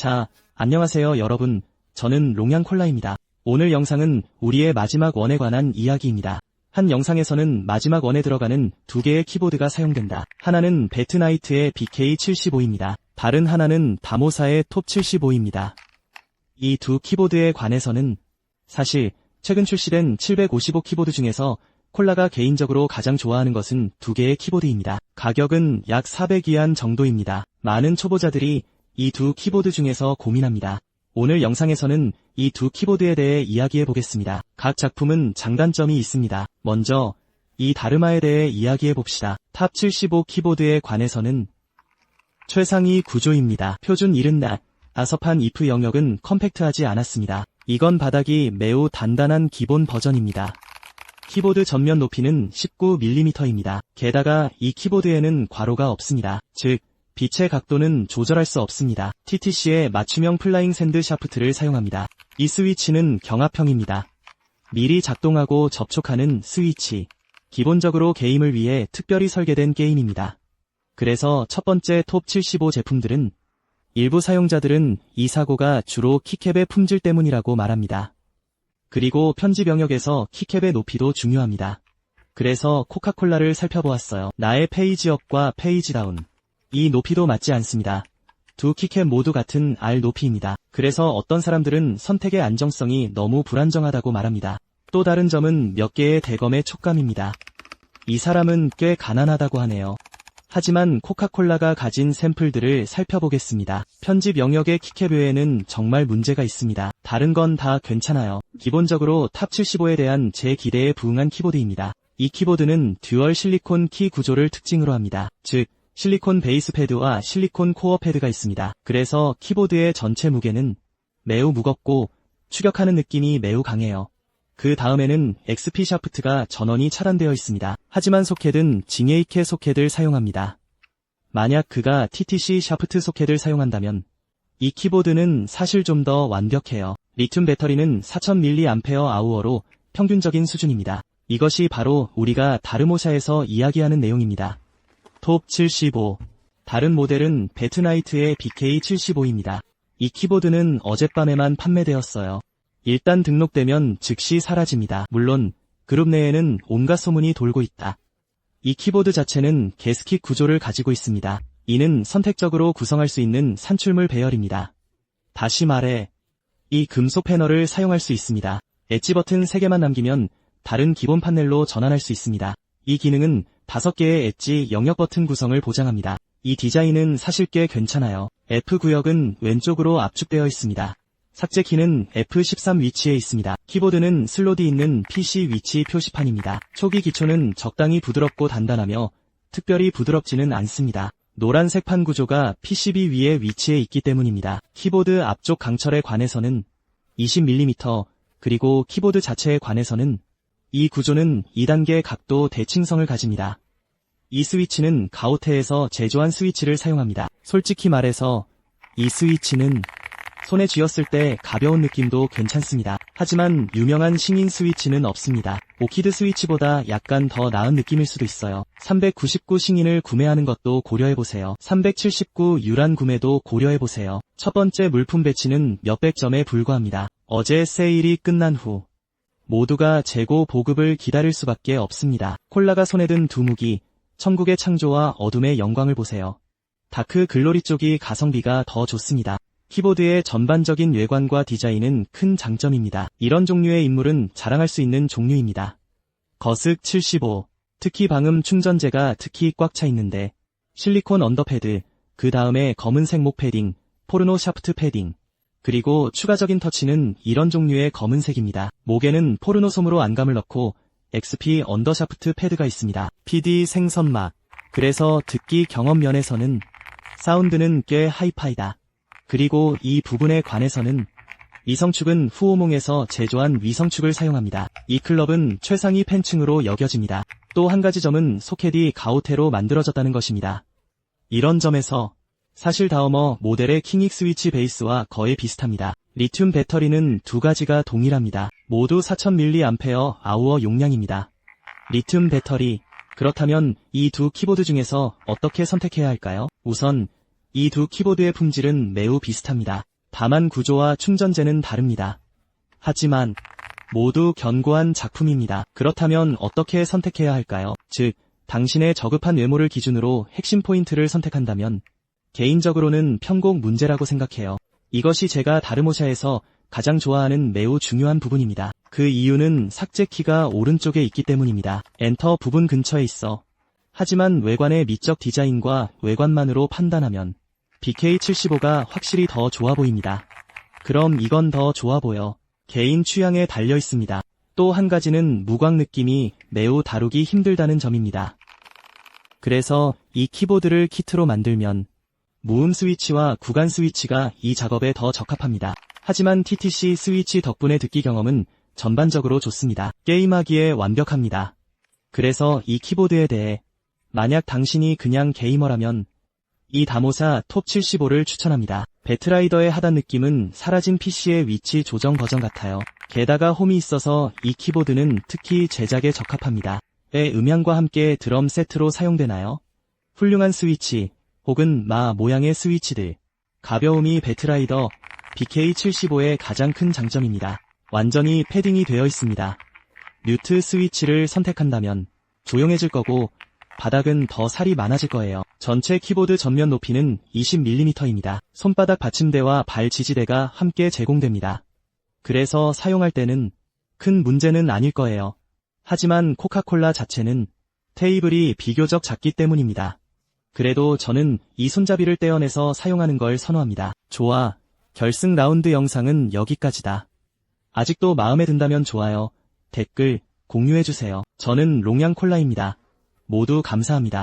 자, 안녕하세요 여러분. 저는 롱양콜라입니다. 오늘 영상은 우리의 마지막 원에 관한 이야기입니다. 한 영상에서는 마지막 원에 들어가는 두 개의 키보드가 사용된다. 하나는 배트나이트의 BK75입니다. 다른 하나는 다모사의 톱75입니다. 이 두 키보드에 관해서는 사실 최근 출시된 755 키보드 중에서 콜라가 개인적으로 가장 좋아하는 것은 두 개의 키보드입니다. 가격은 약 400위안 정도입니다. 많은 초보자들이 이 두 키보드 중에서 고민합니다. 오늘 영상에서는 이 두 키보드에 대해 이야기해 보겠습니다. 각 작품은 장단점이 있습니다. 먼저 이 다르마에 대해 이야기해 봅시다. 탑75 키보드에 관해서는 최상위 구조입니다. 표준 70W, 아서판 if 영역은 컴팩트하지 않았습니다. 이건 바닥이 매우 단단한 기본 버전입니다. 키보드 전면 높이는 19mm입니다. 게다가 이 키보드에는 괄호가 없습니다. 즉, 빛의 각도는 조절할 수 없습니다. TTC의 맞춤형 플라잉 샌드 샤프트를 사용합니다. 이 스위치는 경합형입니다. 미리 작동하고 접촉하는 스위치. 기본적으로 게임을 위해 특별히 설계된 게임입니다. 그래서 첫 번째 톱75 제품들은 일부 사용자들은 이 사고가 주로 키캡의 품질 때문이라고 말합니다. 그리고 편집 영역에서 키캡의 높이도 중요합니다. 그래서 코카콜라를 살펴보았어요. 나의 페이지업과 페이지다운. 이 높이도 맞지 않습니다. 두 키캡 모두 같은 R 높이입니다. 그래서 어떤 사람들은 선택의 안정성이 너무 불안정하다고 말합니다. 또 다른 점은 몇 개의 대검의 촉감입니다. 이 사람은 꽤 가난하다고 하네요. 하지만 코카콜라가 가진 샘플들을 살펴보겠습니다. 편집 영역의 키캡 외에는 정말 문제가 있습니다. 다른 건 다 괜찮아요. 기본적으로 탑75에 대한 제 기대에 부응한 키보드입니다. 이 키보드는 듀얼 실리콘 키 구조를 특징으로 합니다. 즉, 실리콘 베이스 패드와 실리콘 코어 패드가 있습니다. 그래서 키보드의 전체 무게는 매우 무겁고 추격하는 느낌이 매우 강해요. 그 다음에는 XP 샤프트가 전원이 차단되어 있습니다. 하지만 소켓은 징에이케 소켓을 사용합니다. 만약 그가 TTC 샤프트 소켓을 사용한다면 이 키보드는 사실 좀 더 완벽해요. 리튬 배터리는 4000mAh로 평균적인 수준입니다. 이것이 바로 우리가 다르모사에서 이야기하는 내용입니다. 톱75. 다른 모델은 배트나이트의 BK75입니다. 이 키보드는 어젯밤에만 판매되었어요. 일단 등록되면 즉시 사라집니다. 물론 그룹 내에는 온갖 소문이 돌고 있다. 이 키보드 자체는 게스킷 구조를 가지고 있습니다. 이는 선택적으로 구성할 수 있는 산출물 배열입니다. 다시 말해, 이 금속 패널을 사용할 수 있습니다. 엣지 버튼 3개만 남기면 다른 기본 판넬로 전환할 수 있습니다. 이 기능은 5개의 엣지 영역 버튼 구성을 보장합니다. 이 디자인은 사실 꽤 괜찮아요. F 구역은 왼쪽으로 압축되어 있습니다. 삭제 키는 F13 위치에 있습니다. 키보드는 슬롯이 있는 PC 위치 표시판입니다. 초기 기초는 적당히 부드럽고 단단하며 특별히 부드럽지는 않습니다. 노란색 판 구조가 PCB 위에 위치해 있기 때문입니다. 키보드 앞쪽 강철에 관해서는 20mm, 그리고 키보드 자체에 관해서는 이 구조는 2단계 각도 대칭성을 가집니다. 이 스위치는 가오테에서 제조한 스위치를 사용합니다. 솔직히 말해서 이 스위치는 손에 쥐었을 때 가벼운 느낌도 괜찮습니다. 하지만 유명한 신인 스위치는 없습니다. 오키드 스위치보다 약간 더 나은 느낌일 수도 있어요. 399 신인을 구매하는 것도 고려해보세요. 379 유란 구매도 고려해보세요. 첫 번째 물품 배치는 몇백 점에 불과합니다. 어제 세일이 끝난 후 모두가 재고 보급을 기다릴 수밖에 없습니다. 콜라가 손에 든 두 무기, 천국의 창조와 어둠의 영광을 보세요. 다크 글로리 쪽이 가성비가 더 좋습니다. 키보드의 전반적인 외관과 디자인은 큰 장점입니다. 이런 종류의 인물은 자랑할 수 있는 종류입니다. 거슥 75. 특히 방음 충전재가 특히 꽉 차 있는데 실리콘 언더패드, 그 다음에 검은색 목 패딩, 포르노 샤프트 패딩, 그리고 추가적인 터치는 이런 종류의 검은색입니다. 목에는 포르노 솜으로 안감을 넣고 XP 언더샤프트 패드가 있습니다. PD 생선막. 그래서 듣기 경험 면에서는 사운드는 꽤 하이파이다. 그리고 이 부분에 관해서는 이성축은 후오몽에서 제조한 위성축을 사용합니다. 이 클럽은 최상위 팬층으로 여겨집니다. 또 한 가지 점은 소켓이 가오테로 만들어졌다는 것입니다. 이런 점에서 사실 다우머 모델의 킹익 스위치 베이스와 거의 비슷합니다. 리튬 배터리는 두 가지가 동일합니다. 모두 4000mAh 용량입니다. 리튬 배터리. 그렇다면 이 두 키보드 중에서 어떻게 선택해야 할까요? 우선 이 두 키보드의 품질은 매우 비슷합니다. 다만 구조와 충전재는 다릅니다. 하지만 모두 견고한 작품입니다. 그렇다면 어떻게 선택해야 할까요? 즉, 당신의 저급한 외모를 기준으로 핵심 포인트를 선택한다면 개인적으로는 편곡 문제라고 생각해요. 이것이 제가 다르모샤에서 가장 좋아하는 매우 중요한 부분입니다. 그 이유는 삭제 키가 오른쪽에 있기 때문입니다. 엔터 부분 근처에 있어. 하지만 외관의 미적 디자인과 외관만으로 판단하면 BK75가 확실히 더 좋아 보입니다. 그럼 이건 더 좋아 보여. 개인 취향에 달려 있습니다. 또 한 가지는 무광 느낌이 매우 다루기 힘들다는 점입니다. 그래서 이 키보드를 키트로 만들면 무음 스위치와 구간 스위치가 이 작업에 더 적합합니다. 하지만 TTC 스위치 덕분에 듣기 경험은 전반적으로 좋습니다. 게임하기에 완벽합니다. 그래서 이 키보드에 대해 만약 당신이 그냥 게이머라면 이 다모사 톱 75를 추천합니다. 배트라이더의 하단 느낌은 사라진 PC의 위치 조정 버전 같아요. 게다가 홈이 있어서 이 키보드는 특히 제작에 적합합니다. 음향과 함께 드럼 세트로 사용되나요? 훌륭한 스위치 혹은 마 모양의 스위치들. 가벼움이 배트라이더 BK75의 가장 큰 장점입니다. 완전히 패딩이 되어 있습니다. 뮤트 스위치를 선택한다면 조용해질 거고 바닥은 더 살이 많아질 거예요. 전체 키보드 전면 높이는 20mm입니다. 손바닥 받침대와 발 지지대가 함께 제공됩니다. 그래서 사용할 때는 큰 문제는 아닐 거예요. 하지만 코카콜라 자체는 테이블이 비교적 작기 때문입니다. 그래도 저는 이 손잡이를 떼어내서 사용하는 걸 선호합니다. 좋아. 결승 라운드 영상은 여기까지다. 아직도 마음에 든다면 좋아요, 댓글, 공유해주세요. 저는 롱양콜라입니다. 모두 감사합니다.